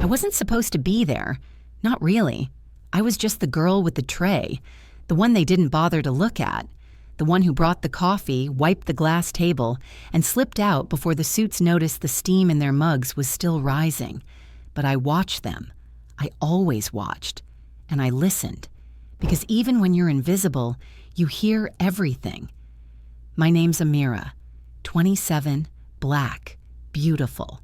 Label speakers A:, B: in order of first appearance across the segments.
A: I wasn't supposed to be there. Not really. I was just the girl with the tray, the one they didn't bother to look at, the one who brought the coffee, wiped the glass table, and slipped out before the suits noticed the steam in their mugs was still rising. But I watched them. I always watched. And I listened. Because even when you're invisible, you hear everything. My name's Amira, 27, black, beautiful.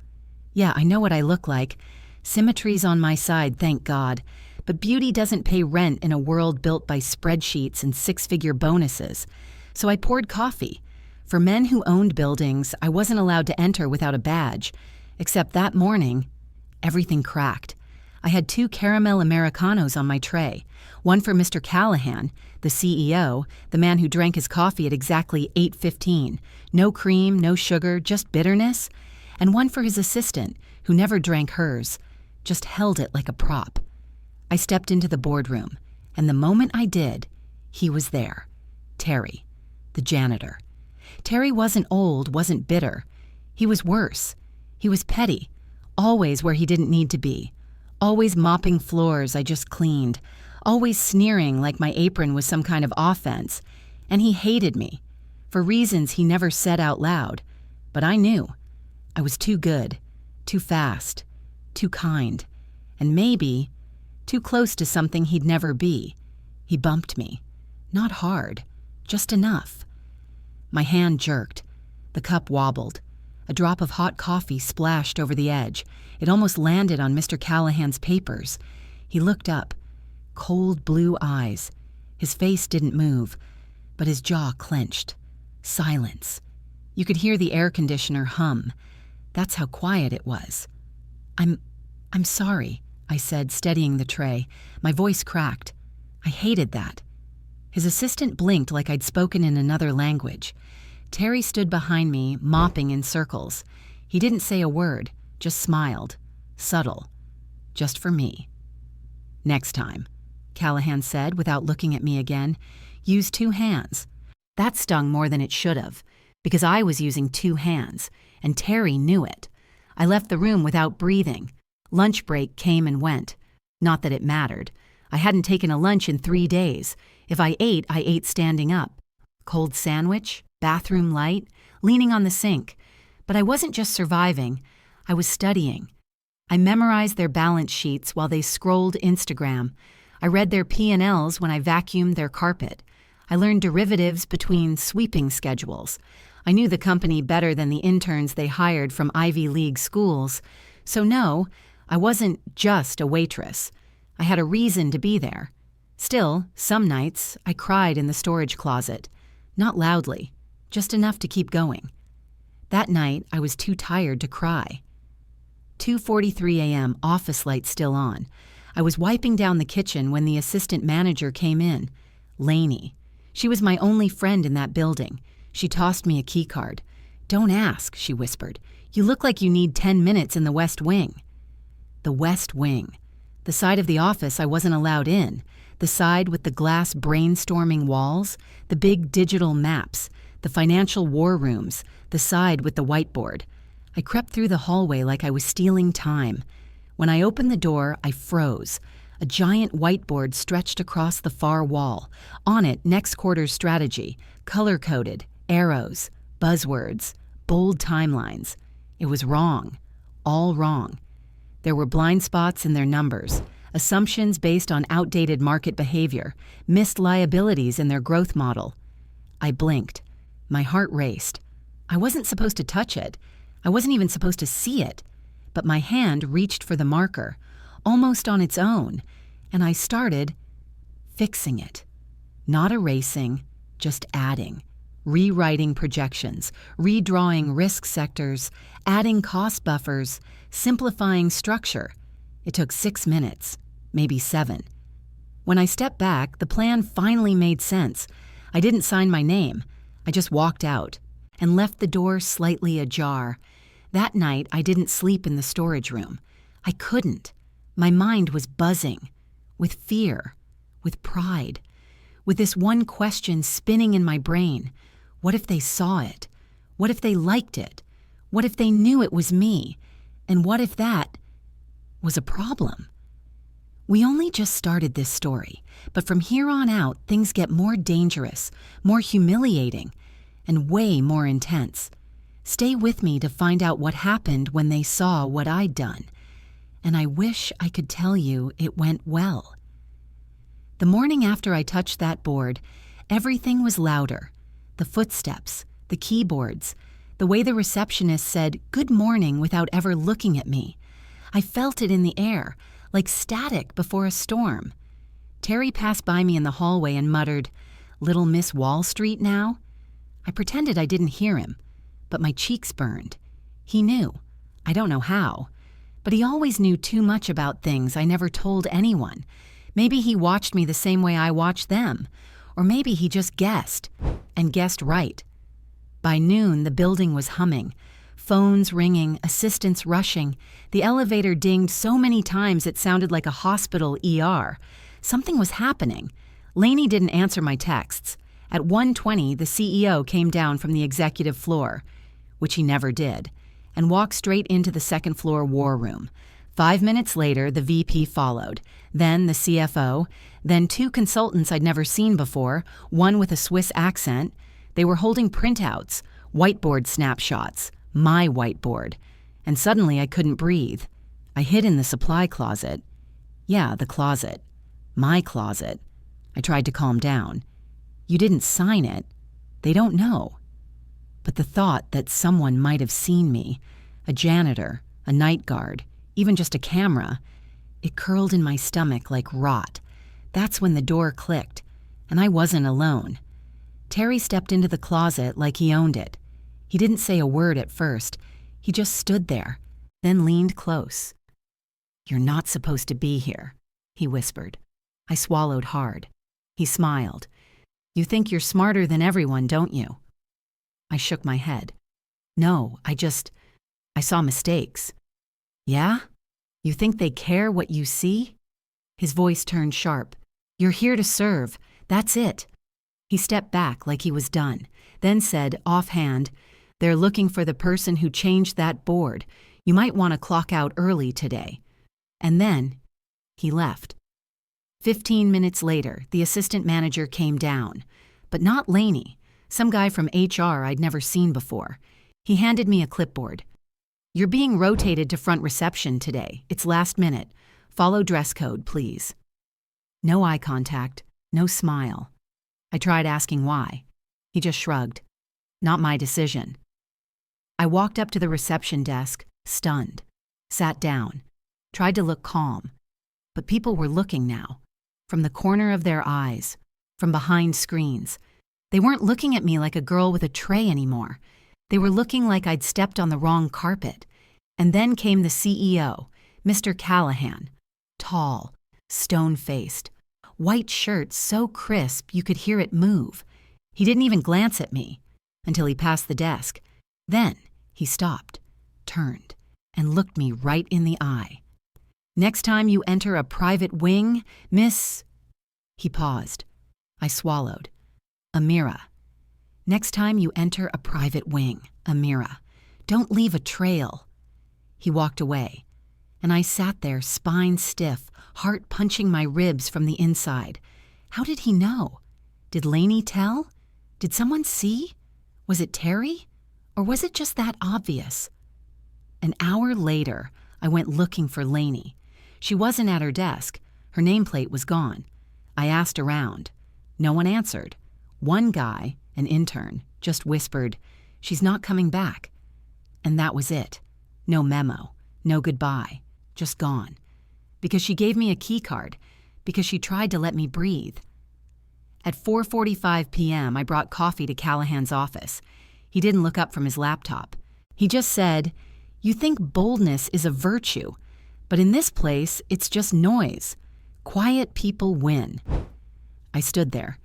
A: Yeah, I know what I look like. Symmetry's on my side, thank God. But beauty doesn't pay rent in a world built by spreadsheets and six-figure bonuses. So I poured coffee. For men who owned buildings, I wasn't allowed to enter without a badge. Except that morning, everything cracked. I had 2 caramel Americanos on my tray. One for Mr. Callahan, the CEO, the man who drank his coffee at exactly 8:15. No cream, no sugar, just bitterness. And one for his assistant, who never drank hers, just held it like a prop. I stepped into the boardroom, and the moment I did, he was there. Terry, the janitor. Terry wasn't old, wasn't bitter. He was worse. He was petty, always where he didn't need to be, always mopping floors I just cleaned, always sneering like my apron was some kind of offense. And he hated me, for reasons he never said out loud. But I knew. I was too good, too fast, too kind, and maybe too close to something he'd never be. He bumped me. Not hard, just enough. My hand jerked. The cup wobbled. A drop of hot coffee splashed over the edge. It almost landed on Mr. Callahan's papers. He looked up. Cold blue eyes. His face didn't move, but his jaw clenched. Silence. You could hear the air conditioner hum. That's how quiet it was. I'm sorry, I said, steadying the tray. My voice cracked. I hated that. His assistant blinked like I'd spoken in another language. Terry stood behind me, mopping in circles. He didn't say a word, just smiled. Subtle. Just for me. Next time, Callahan said without looking at me again, use 2 hands. That stung more than it should have, because I was using 2 hands, and Terry knew it. I left the room without breathing. Lunch break came and went. Not that it mattered. I hadn't taken a lunch in 3 days. If I ate standing up. Cold sandwich, bathroom light, leaning on the sink. But I wasn't just surviving. I was studying. I memorized their balance sheets while they scrolled Instagram. I read their P&Ls when I vacuumed their carpet. I learned derivatives between sweeping schedules. I knew the company better than the interns they hired from Ivy League schools. So no, I wasn't just a waitress. I had a reason to be there. Still, some nights, I cried in the storage closet. Not loudly, just enough to keep going. That night, I was too tired to cry. 2:43 a.m., office light still on. I was wiping down the kitchen when the assistant manager came in. Lainey. She was my only friend in that building. She tossed me a key card. "Don't ask," she whispered. "You look like you need 10 minutes in the West Wing." The West Wing. The side of the office I wasn't allowed in. The side with the glass brainstorming walls, the big digital maps, the financial war rooms, the side with the whiteboard. I crept through the hallway like I was stealing time. When I opened the door, I froze. A giant whiteboard stretched across the far wall. On it, next quarter's strategy, color-coded, arrows, buzzwords, bold timelines. It was wrong. All wrong. There were blind spots in their numbers, assumptions based on outdated market behavior, missed liabilities in their growth model. I blinked. My heart raced. I wasn't supposed to touch it. I wasn't even supposed to see it. But my hand reached for the marker, almost on its own, and I started fixing it. Not erasing, just adding. Rewriting projections, redrawing risk sectors, adding cost buffers, simplifying structure. It took 6 minutes, maybe 7. When I stepped back, the plan finally made sense. I didn't sign my name. I just walked out and left the door slightly ajar. That night, I didn't sleep in the storage room. I couldn't. My mind was buzzing, with fear, with pride, with this one question spinning in my brain. What if they saw it? What if they liked it? What if they knew it was me? And what if that was a problem. We only just started this story, but from here on out, things get more dangerous, more humiliating, and way more intense. Stay with me to find out what happened when they saw what I'd done. And I wish I could tell you it went well. The morning after I touched that board, everything was louder. The footsteps, the keyboards, the way the receptionist said "good morning" without ever looking at me. I felt it in the air, like static before a storm. Terry passed by me in the hallway and muttered, "Little Miss Wall Street now?" I pretended I didn't hear him, but my cheeks burned. He knew. I don't know how. But he always knew too much about things I never told anyone. Maybe he watched me the same way I watched them. Or maybe he just guessed, and guessed right. By noon, the building was humming. Phones ringing, assistants rushing. The elevator dinged so many times it sounded like a hospital ER. Something was happening. Lainey didn't answer my texts. At 1:20, the CEO came down from the executive floor, which he never did, and walked straight into the second-floor war room. 5 minutes later, the VP followed, then the CFO, then 2 consultants I'd never seen before, one with a Swiss accent. They were holding printouts, whiteboard snapshots, my whiteboard. And suddenly I couldn't breathe. I hid in the supply closet. Yeah, the closet. My closet. I tried to calm down. You didn't sign it. They don't know. But the thought that someone might have seen me, a janitor, a night guard, even just a camera, it curled in my stomach like rot. That's when the door clicked, and I wasn't alone. Terry stepped into the closet like he owned it. He didn't say a word at first. He just stood there, then leaned close. "You're not supposed to be here," he whispered. I swallowed hard. He smiled. "You think you're smarter than everyone, don't you?" I shook my head. "No, I saw mistakes." "Yeah? You think they care what you see?" His voice turned sharp. "You're here to serve. That's it." He stepped back like he was done, then said, offhand, "They're looking for the person who changed that board. You might want to clock out early today." And then he left. 15 minutes later, the assistant manager came down. But not Lainey, some guy from HR I'd never seen before. He handed me a clipboard. "You're being rotated to front reception today. It's last minute. Follow dress code, please." No eye contact, no smile. I tried asking why. He just shrugged. "Not my decision." I walked up to the reception desk, stunned, sat down, tried to look calm. But people were looking now, from the corner of their eyes, from behind screens. They weren't looking at me like a girl with a tray anymore. They were looking like I'd stepped on the wrong carpet. And then came the CEO, Mr. Callahan, tall, stone-faced, white shirt so crisp you could hear it move. He didn't even glance at me until he passed the desk. Then he stopped, turned, and looked me right in the eye. "Next time you enter a private wing, Miss..." He paused. I swallowed. "Amira. Next time you enter a private wing, Amira. Don't leave a trail." He walked away, and I sat there spine stiff, heart punching my ribs from the inside. How did he know? Did Lainey tell? Did someone see? Was it Terry? Or was it just that obvious? An hour later, I went looking for Lainey. She wasn't at her desk. Her nameplate was gone. I asked around. No one answered. One guy, an intern, just whispered, "She's not coming back." And that was it. No memo, no goodbye, just gone. Because she gave me a key card, because she tried to let me breathe. At 4:45 p.m., I brought coffee to Callahan's office. He didn't look up from his laptop. He just said, "You think boldness is a virtue, but in this place, it's just noise. Quiet people win." I stood there.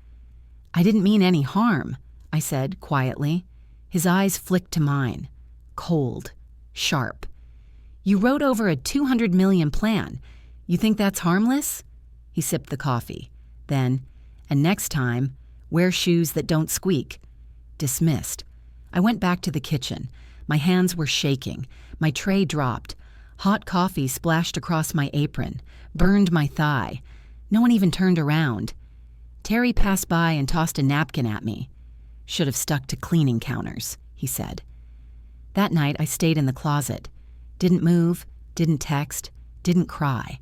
A: "I didn't mean any harm," I said quietly. His eyes flicked to mine, cold, sharp. "You wrote over a 200 million plan. You think that's harmless?" He sipped the coffee. Then, "And next time, wear shoes that don't squeak." Dismissed. I went back to the kitchen. My hands were shaking. My tray dropped. Hot coffee splashed across my apron, burned my thigh. No one even turned around. Terry passed by and tossed a napkin at me. "Should have stuck to cleaning counters," he said. That night I stayed in the closet. Didn't move, didn't text, didn't cry.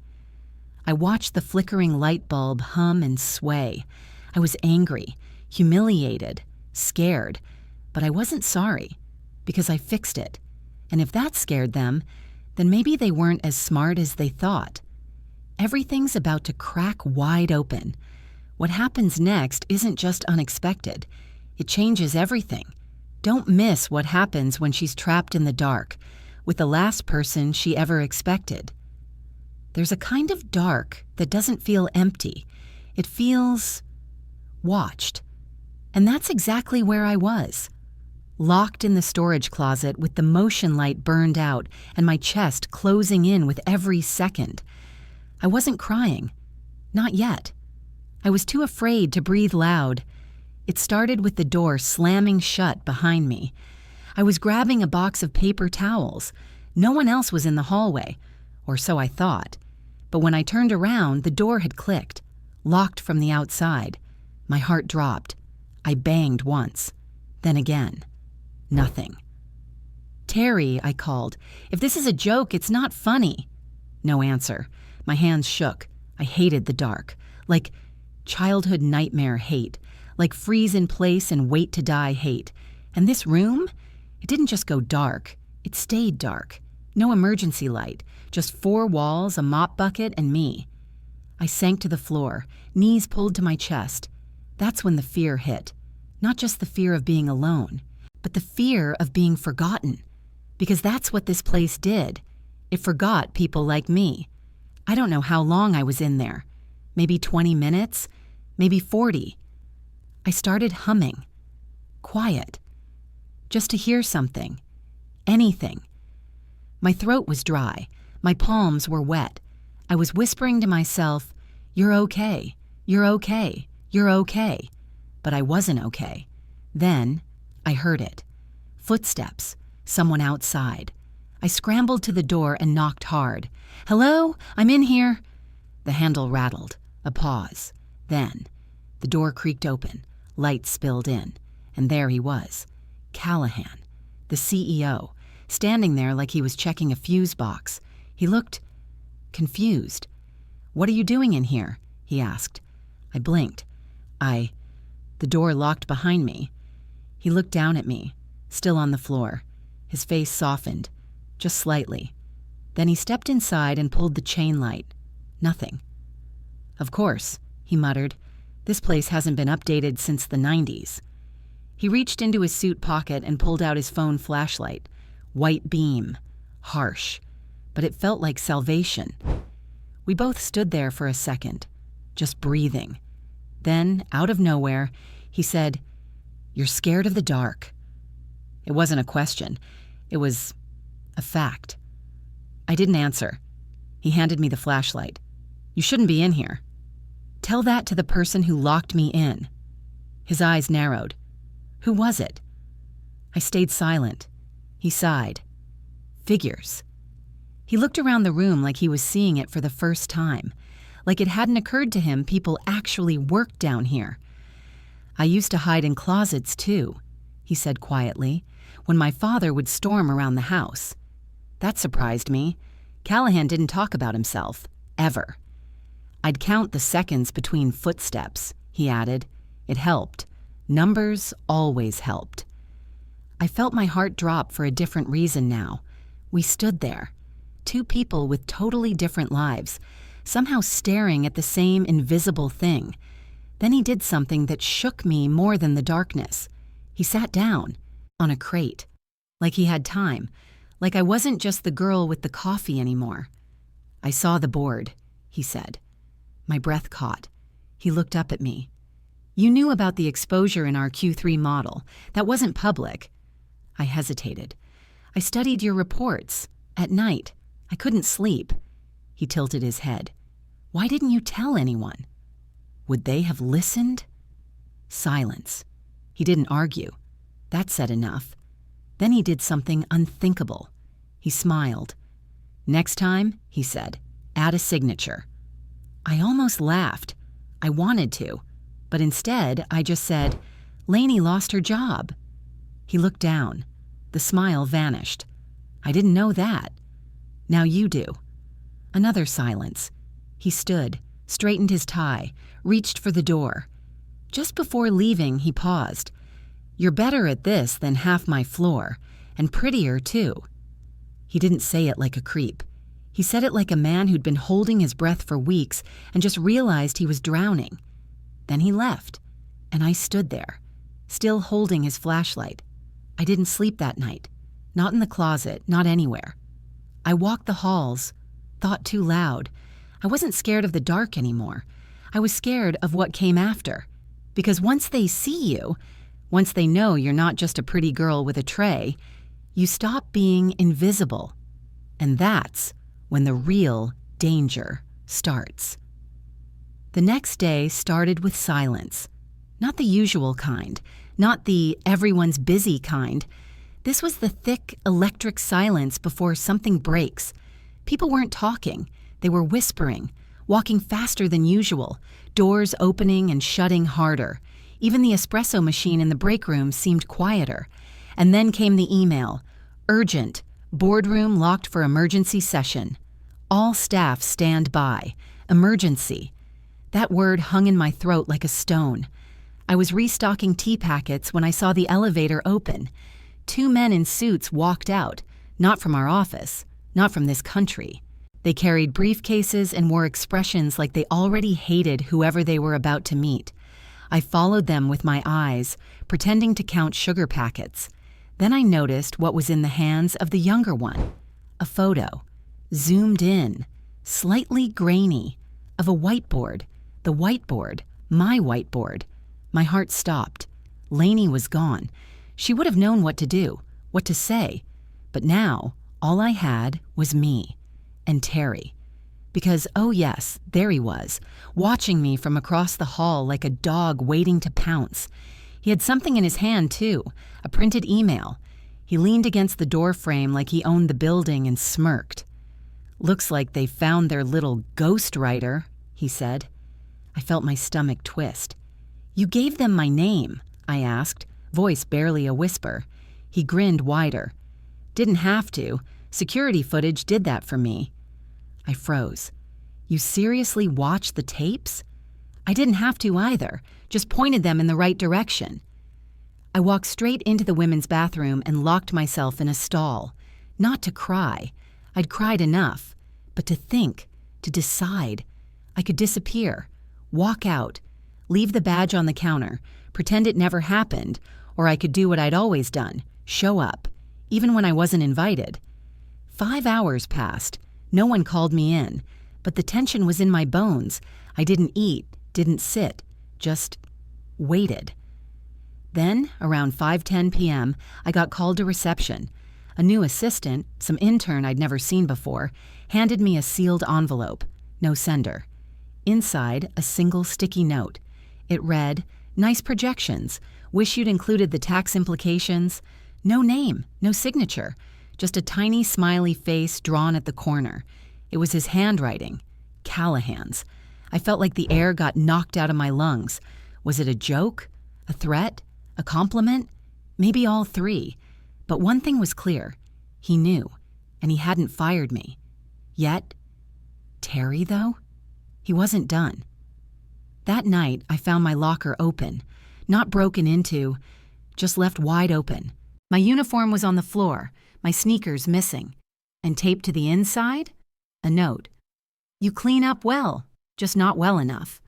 A: I watched the flickering light bulb hum and sway. I was angry, humiliated, scared, but I wasn't sorry, because I fixed it. And if that scared them, then maybe they weren't as smart as they thought. Everything's about to crack wide open. What happens next isn't just unexpected. It changes everything. Don't miss what happens when she's trapped in the dark, with the last person she ever expected. There's a kind of dark that doesn't feel empty. It feels watched. And that's exactly where I was. Locked in the storage closet with the motion light burned out and my chest closing in with every second. I wasn't crying. Not yet. I was too afraid to breathe loud. It started with the door slamming shut behind me. I was grabbing a box of paper towels. No one else was in the hallway, or so I thought. But when I turned around, the door had clicked, locked from the outside. My heart dropped. I banged once, then again. Nothing. "Terry," I called. "If this is a joke, it's not funny." No answer. My hands shook. I hated the dark. Like childhood nightmare hate. Like freeze in place and wait to die hate. And this room? It didn't just go dark. It stayed dark. No emergency light. Just 4 walls, a mop bucket, and me. I sank to the floor, knees pulled to my chest. That's when the fear hit. Not just the fear of being alone, but the fear of being forgotten. Because that's what this place did. It forgot people like me. I don't know how long I was in there. Maybe 20 minutes, maybe 40. I started humming. Quiet. Just to hear something. Anything. My throat was dry. My palms were wet. I was whispering to myself, "You're okay. You're okay. You're okay." But I wasn't okay. Then I heard it. Footsteps. Someone outside. I scrambled to the door and knocked hard. "Hello? I'm in here." The handle rattled. A pause. Then the door creaked open. Light spilled in. And there he was. Callahan, the CEO, standing there like he was checking a fuse box. He looked confused. "What are you doing in here?" he asked. I blinked. The door locked behind me. He looked down at me, still on the floor. His face softened, just slightly. Then he stepped inside and pulled the chain light. Nothing. "Of course," he muttered. "This place hasn't been updated since the 90s. He reached into his suit pocket and pulled out his phone flashlight. White beam. Harsh. But it felt like salvation. We both stood there for a second, just breathing. Then, out of nowhere, he said, "You're scared of the dark." It wasn't a question. It was a fact. I didn't answer. He handed me the flashlight. "You shouldn't be in here." "Tell that to the person who locked me in." His eyes narrowed. "Who was it?" I stayed silent. He sighed. "Figures." He looked around the room like he was seeing it for the first time, like it hadn't occurred to him people actually worked down here. "I used to hide in closets, too," he said quietly, "when my father would storm around the house." That surprised me. Callahan didn't talk about himself, ever. "I'd count the seconds between footsteps," he added. It helped. Numbers always helped. I felt my heart drop for a different reason now. We stood there. 2 people with totally different lives, somehow staring at the same invisible thing. Then he did something that shook me more than the darkness. He sat down, on a crate. Like he had time. Like I wasn't just the girl with the coffee anymore. "I saw the board," he said. My breath caught. He looked up at me. "You knew about the exposure in our Q3 model. That wasn't public." I hesitated. "I studied your reports. At night. I couldn't sleep." He tilted his head. "Why didn't you tell anyone?" Would they have listened? Silence. He didn't argue. That said enough. Then he did something unthinkable. He smiled. "Next time," he said, "add a signature." I almost laughed. I wanted to, but instead I just said, "Lainey lost her job." He looked down. The smile vanished. "I didn't know that." "Now you do." Another silence. He stood, straightened his tie, reached for the door. Just before leaving, he paused. "You're better at this than half my floor, and prettier, too." He didn't say it like a creep. He said it like a man who'd been holding his breath for weeks and just realized he was drowning. Then he left, and I stood there, still holding his flashlight. I didn't sleep that night. Not in the closet, not anywhere. I walked the halls, thought too loud. I wasn't scared of the dark anymore. I was scared of what came after. Because once they see you, once they know you're not just a pretty girl with a tray, you stop being invisible. And that's when the real danger starts. The next day started with silence. Not the usual kind, not the everyone's busy kind. This was the thick, electric silence before something breaks. People weren't talking. They were whispering, walking faster than usual, doors opening and shutting harder. Even the espresso machine in the break room seemed quieter. And then came the email. Urgent. Boardroom locked for emergency session. All staff stand by. Emergency. That word hung in my throat like a stone. I was restocking tea packets when I saw the elevator open. 2 men in suits walked out, not from our office, not from this country. They carried briefcases and wore expressions like they already hated whoever they were about to meet. I followed them with my eyes, pretending to count sugar packets. Then I noticed what was in the hands of the younger one. A photo, zoomed in, slightly grainy, of a whiteboard. The whiteboard, my whiteboard. My heart stopped. Lainey was gone. She would have known what to do, what to say. But now, all I had was me and Terry. Because, oh yes, there he was, watching me from across the hall like a dog waiting to pounce. He had something in his hand, too, a printed email. He leaned against the door frame like he owned the building and smirked. "Looks like they found their little ghostwriter," he said. I felt my stomach twist. "You gave them my name," I asked, voice barely a whisper. He grinned wider. "Didn't have to. Security footage did that for me." I froze. "You seriously watched the tapes?" "I didn't have to either, just pointed them in the right direction." I walked straight into the women's bathroom and locked myself in a stall. Not to cry. I'd cried enough. But to think, to decide. I could disappear, walk out, leave the badge on the counter, pretend it never happened, or I could do what I'd always done, show up, even when I wasn't invited. 5 hours passed. No one called me in, but the tension was in my bones. I didn't eat, didn't sit, just waited. Then, around 5:10 p.m., I got called to reception. A new assistant, some intern I'd never seen before, handed me a sealed envelope, no sender. Inside, a single sticky note. It read, "Nice projections. Wish you'd included the tax implications." No name, no signature, just a tiny smiley face drawn at the corner. It was his handwriting, Callahan's. I felt like the air got knocked out of my lungs. Was it a joke? A threat? A compliment? Maybe all three. But one thing was clear. He knew, and he hadn't fired me. Yet, Terry, though? He wasn't done. That night, I found my locker open, not broken into, just left wide open. My uniform was on the floor, my sneakers missing, and taped to the inside, a note. "You clean up well, just not well enough."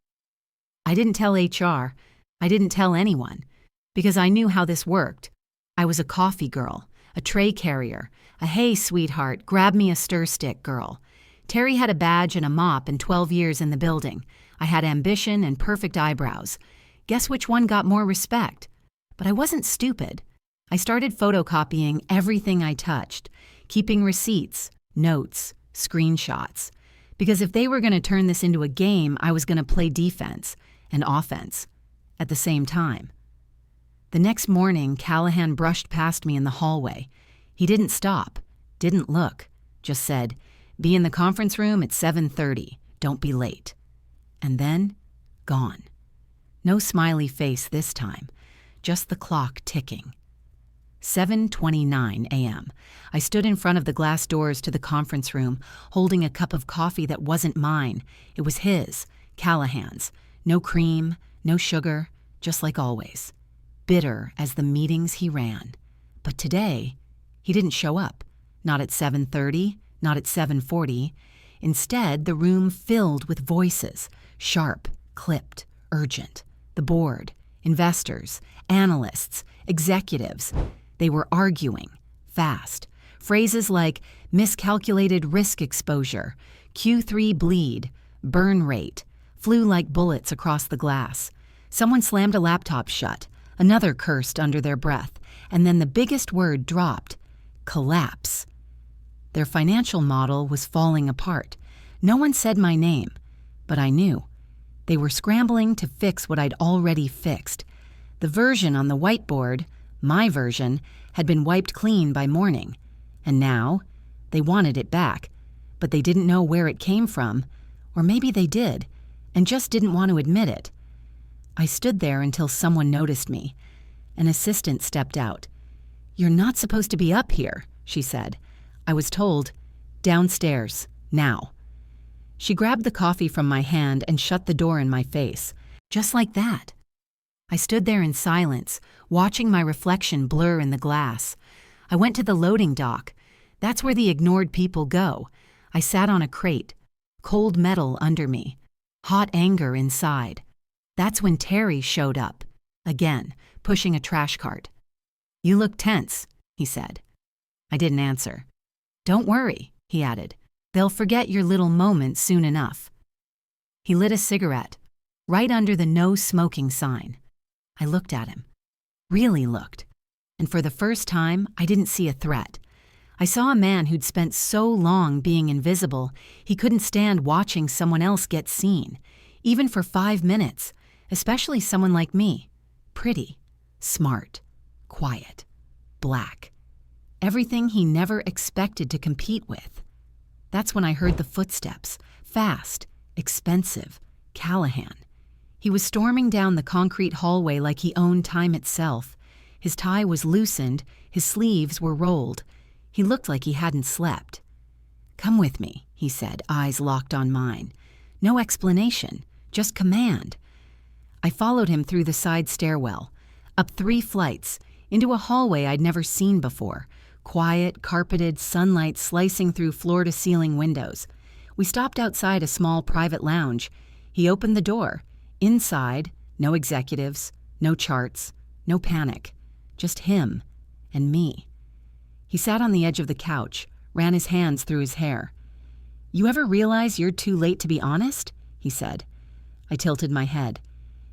A: I didn't tell HR. I didn't tell anyone, because I knew how this worked. I was a coffee girl, a tray carrier, a "hey, sweetheart, grab me a stir stick" girl. Terry had a badge and a mop and 12 years in the building. I had ambition and perfect eyebrows. Guess which one got more respect? But I wasn't stupid. I started photocopying everything I touched, keeping receipts, notes, screenshots. Because if they were going to turn this into a game, I was going to play defense and offense at the same time. The next morning, Callahan brushed past me in the hallway. He didn't stop, didn't look, just said, Be in the conference room at 7:30. Don't be late. And then, gone. No smiley face this time, just the clock ticking. 7:29 a.m. I stood in front of the glass doors to the conference room, holding a cup of coffee that wasn't mine. It was his, Callahan's. No cream, no sugar, just like always. Bitter as the meetings he ran. But today, he didn't show up. Not at 7:30, not at 7:40. Instead, the room filled with voices, sharp, clipped, urgent. The board, investors, analysts, executives. They were arguing, fast. Phrases like miscalculated risk exposure, Q3 bleed, burn rate, flew like bullets across the glass. Someone slammed a laptop shut. Another cursed under their breath. And then the biggest word dropped: collapse. Their financial model was falling apart. No one said my name, but I knew. They were scrambling to fix what I'd already fixed. The version on the whiteboard, my version, had been wiped clean by morning. And now, they wanted it back, but they didn't know where it came from, or maybe they did, and just didn't want to admit it. I stood there until someone noticed me. An assistant stepped out. "You're not supposed to be up here," she said. I was told, "Downstairs, now." She grabbed the coffee from my hand and shut the door in my face. Just like that. I stood there in silence, watching my reflection blur in the glass. I went to the loading dock. That's where the ignored people go. I sat on a crate, cold metal under me, hot anger inside. That's when Terry showed up, again, pushing a trash cart. "You look tense," he said. I didn't answer. "Don't worry," he added. "They'll forget your little moment soon enough." He lit a cigarette, right under the no smoking sign. I looked at him, really looked, and for the first time, I didn't see a threat. I saw a man who'd spent so long being invisible, he couldn't stand watching someone else get seen, even for 5 minutes, especially someone like me. Pretty, smart, quiet, black. Everything he never expected to compete with. That's when I heard the footsteps, fast, expensive, Callahan. He was storming down the concrete hallway like he owned time itself. His tie was loosened, his sleeves were rolled. He looked like he hadn't slept. "Come with me," he said, eyes locked on mine. No explanation, just command. I followed him through the side stairwell, up 3 flights, into a hallway I'd never seen before. Quiet, carpeted, sunlight slicing through floor-to-ceiling windows. We stopped outside a small private lounge. He opened the door. Inside, no executives, no charts, no panic. Just him and me. He sat on the edge of the couch, ran his hands through his hair. "You ever realize you're too late to be honest?" he said. I tilted my head.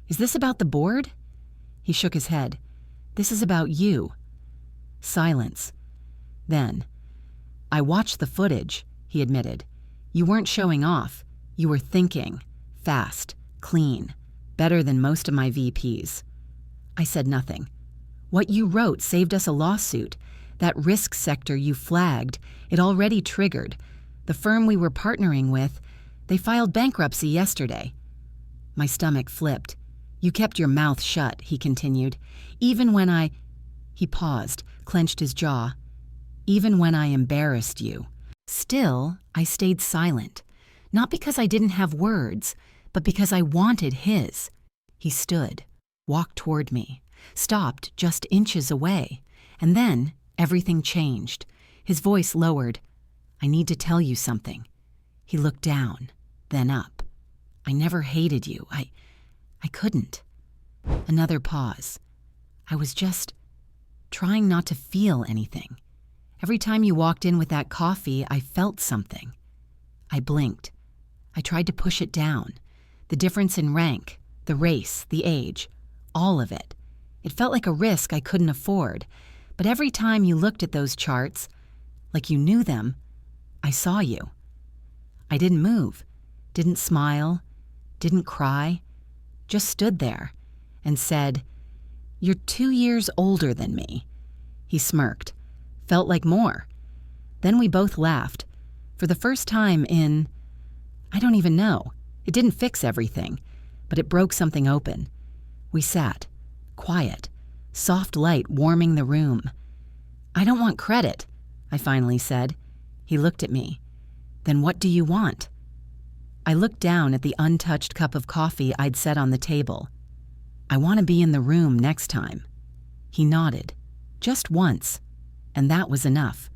A: "Is this about the board?" He shook his head. "This is about you." Silence. Then, "I watched the footage," he admitted. "You weren't showing off. You were thinking. Fast. Clean. Better than most of my VPs." I said nothing. "What you wrote saved us a lawsuit. That risk sector you flagged, it already triggered. The firm we were partnering with, they filed bankruptcy yesterday." My stomach flipped. "You kept your mouth shut," he continued. "Even when I—" He paused, clenched his jaw. "Even when I embarrassed you." Still, I stayed silent. Not because I didn't have words, but because I wanted his. He stood, walked toward me, stopped just inches away, and then everything changed. His voice lowered. "I need to tell you something." He looked down, then up. "I never hated you. I couldn't." Another pause. I was just trying not to feel anything. Every time you walked in with that coffee, I felt something. I blinked. I tried to push it down. The difference in rank, the race, the age, all of it. It felt like a risk I couldn't afford. But every time you looked at those charts, like you knew them, I saw you. I didn't move, didn't smile, didn't cry, just stood there and said, "You're 2 years older than me." He smirked. Felt like more. Then we both laughed. For the first time in, I don't even know. It didn't fix everything, but it broke something open. We sat, quiet, soft light warming the room. "I don't want credit," I finally said. He looked at me. "Then what do you want?" I looked down at the untouched cup of coffee I'd set on the table. "I want to be in the room next time." He nodded. Just once. And that was enough.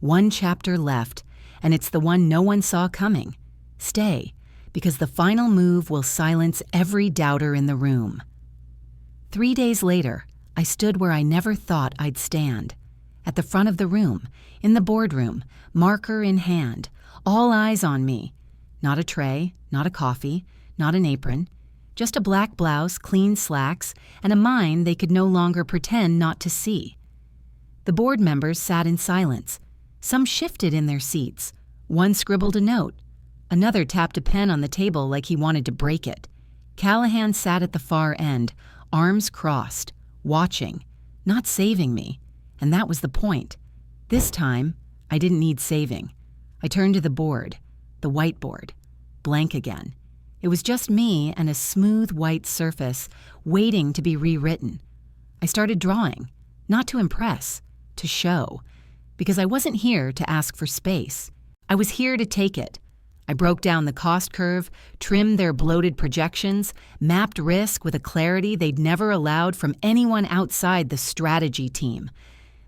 A: One chapter left, and it's the one no one saw coming. Stay, because the final move will silence every doubter in the room. 3 days later, I stood where I never thought I'd stand. At the front of the room, in the boardroom, marker in hand, all eyes on me. Not a tray, not a coffee, not an apron, just a black blouse, clean slacks, and a mind they could no longer pretend not to see. The board members sat in silence. Some shifted in their seats. One scribbled a note. Another tapped a pen on the table like he wanted to break it. Callahan sat at the far end, arms crossed, watching, not saving me. And that was the point. This time, I didn't need saving. I turned to the board, the whiteboard, blank again. It was just me and a smooth white surface waiting to be rewritten. I started drawing, not to impress, to show, because I wasn't here to ask for space. I was here to take it. I broke down the cost curve, trimmed their bloated projections, mapped risk with a clarity they'd never allowed from anyone outside the strategy team.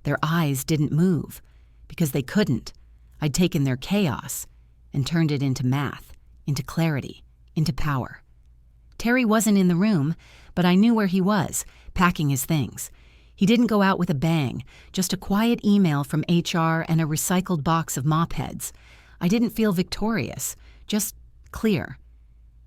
A: Their eyes didn't move, because they couldn't. I'd taken their chaos and turned it into math, into clarity, into power. Terry wasn't in the room, but I knew where he was, packing his things. He didn't go out with a bang, just a quiet email from HR and a recycled box of mop heads. I didn't feel victorious, just clear.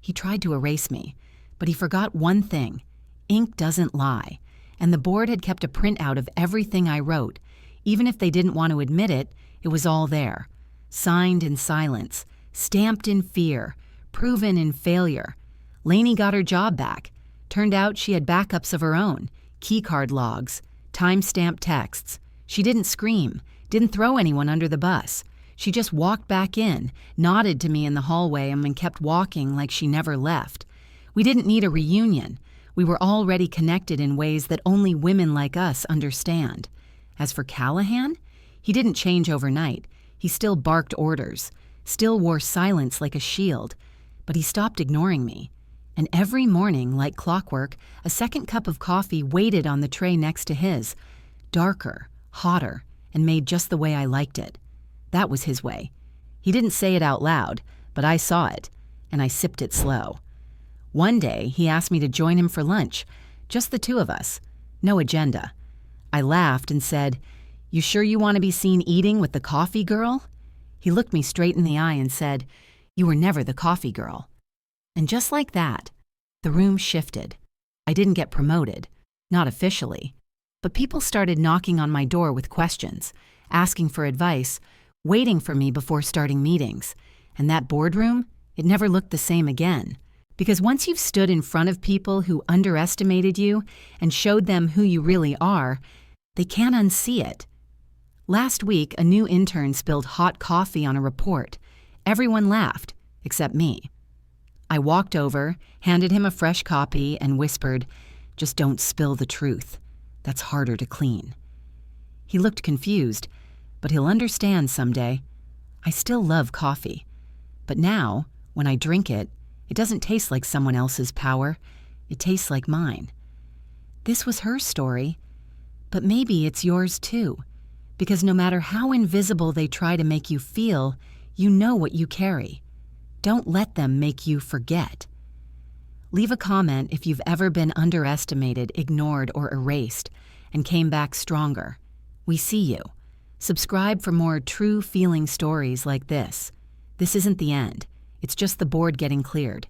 A: He tried to erase me, but he forgot one thing. Ink doesn't lie, and the board had kept a printout of everything I wrote. Even if they didn't want to admit it, it was all there. Signed in silence, stamped in fear, proven in failure. Lainey got her job back. Turned out she had backups of her own, keycard logs, time-stamped texts. She didn't scream, didn't throw anyone under the bus. She just walked back in, nodded to me in the hallway, and kept walking like she never left. We didn't need a reunion. We were already connected in ways that only women like us understand. As for Callahan, he didn't change overnight. He still barked orders, still wore silence like a shield, but he stopped ignoring me. And every morning, like clockwork, a second cup of coffee waited on the tray next to his, darker, hotter, and made just the way I liked it. That was his way. He didn't say it out loud, but I saw it, and I sipped it slow. One day, he asked me to join him for lunch, just the two of us, no agenda. I laughed and said, "You sure you want to be seen eating with the coffee girl?" He looked me straight in the eye and said, "You were never the coffee girl." And just like that, the room shifted. I didn't get promoted, not officially, but people started knocking on my door with questions, asking for advice, waiting for me before starting meetings. And that boardroom, it never looked the same again. Because once you've stood in front of people who underestimated you and showed them who you really are, they can't unsee it. Last week, a new intern spilled hot coffee on a report. Everyone laughed, except me. I walked over, handed him a fresh copy, and whispered, "Just don't spill the truth. That's harder to clean." He looked confused, but he'll understand someday. I still love coffee. But now, when I drink it, it doesn't taste like someone else's power. It tastes like mine. This was her story, but maybe it's yours too. Because no matter how invisible they try to make you feel, you know what you carry. Don't let them make you forget. Leave a comment if you've ever been underestimated, ignored, or erased, and came back stronger. We see you. Subscribe for more true feeling stories like this. This isn't the end. It's just the board getting cleared.